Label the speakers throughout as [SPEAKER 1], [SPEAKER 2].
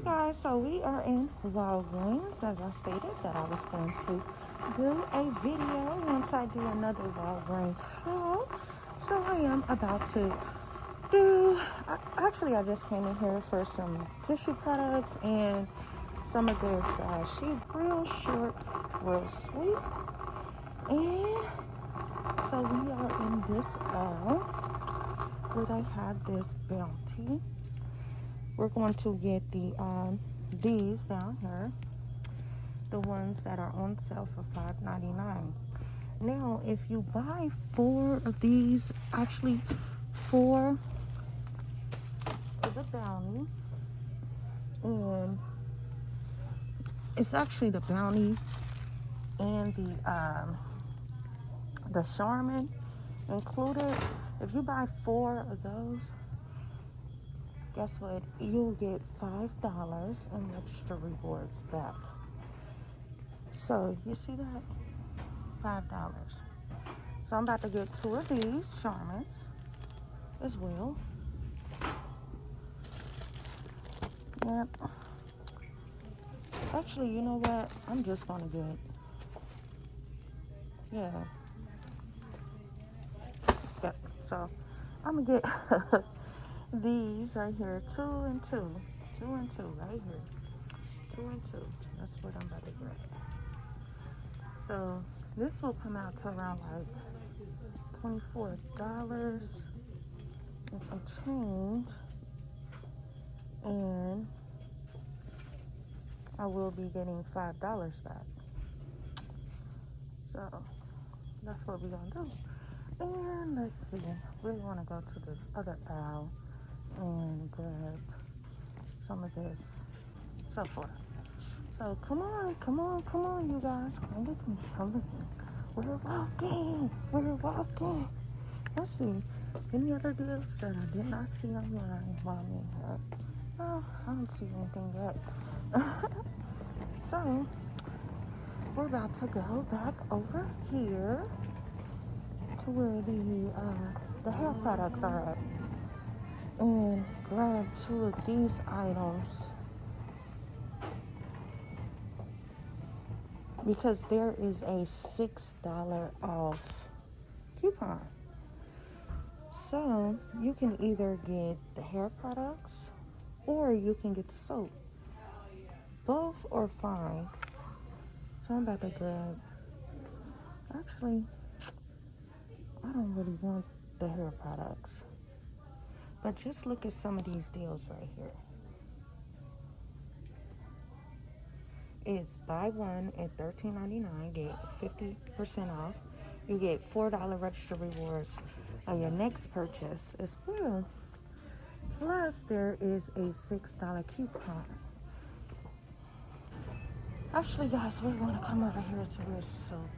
[SPEAKER 1] Hey guys, so we are in WALGREENS, as I stated that I was going to do a video once I do another WALGREENS haul. So I am about to actually I just came in here for some tissue products and some of this sheet, real short, real sweet. And so we are in this aisle where they have this bounty. We're going to get the these down here, the ones that are on sale for $5.99. Now, if you buy 4 of these, actually 4 of the bounty, and it's actually the bounty and the Charmin included. If you buy 4 of those, guess what? You'll get $5 in extra rewards back. So you see that? $5. So I'm about to get 2 of these Charmins as well. Yep. Actually, you know what? I'm just gonna get, Yep. So I'm gonna get these right here, 2 and 2, 2 and 2 right here, 2 and 2. That's what I'm about to get. So this will come out to around like $24 and some change, and I will be getting $5 back. So that's what we're gonna do. And let's see, we want to go to this other aisle and grab some of this, so forth. So come on, you guys, come with me, come with me. We're walking. Let's see, any other deals that I did not see online while I'm in here? No, I don't see anything yet. So we're about to go back over here to where the hair products are at, and grab 2 of these items because there is a $6 off coupon. So you can either get the hair products or you can get the soap. Both are fine. So I'm about to grab, actually, I don't really want the hair products, but just look at some of these deals right here. It's buy one at $13.99, get 50% off. You get $4 register rewards on your next purchase as well. Plus, there is a $6 coupon. Actually, guys, we're going to come over here to where's the soap.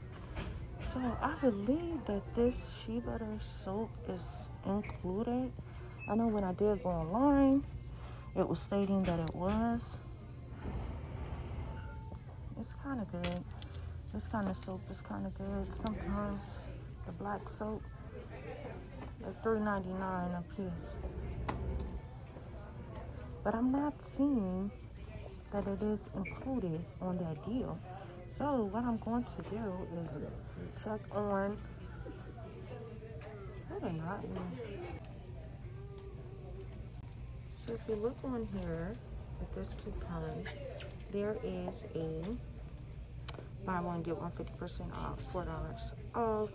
[SPEAKER 1] So I believe that this shea butter soap is included. I know when I did go online, it was stating that it was. It's kind of good. This kind of soap is kind of good. Sometimes the black soap, they're $3.99 a piece. But I'm not seeing that it is included on that deal. So what I'm going to do is check on, So if you look on here at this coupon, there is a buy one get one 50% off, $4 off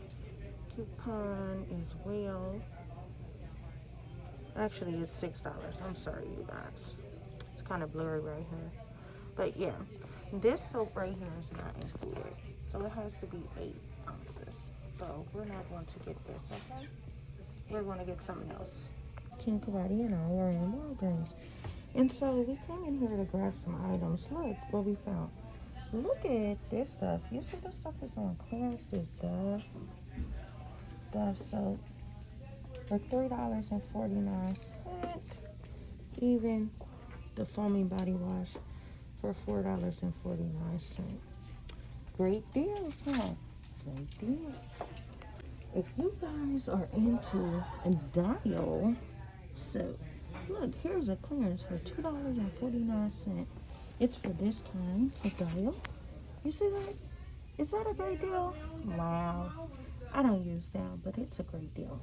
[SPEAKER 1] coupon as well. Actually, it's $6. I'm sorry, you guys. It's kind of blurry right here. But yeah, this soap right here is not included. So it has to be 8 ounces. So we're not going to get this, okay? We're going to get something else. King&QueenKarate and I are in WALGREENS. And so we came in here to grab some items. Look what we found. Look at this stuff. You see this stuff is on clearance, this Dove soap for $3.49. Even the foaming body wash for $4.49. Great deals, huh? Great deals. If you guys are into a dial soap, Look, here's a clearance for $2.49. It's for this kind of dial. You see that? Is that a great deal? Wow. I don't use dial, but it's a great deal.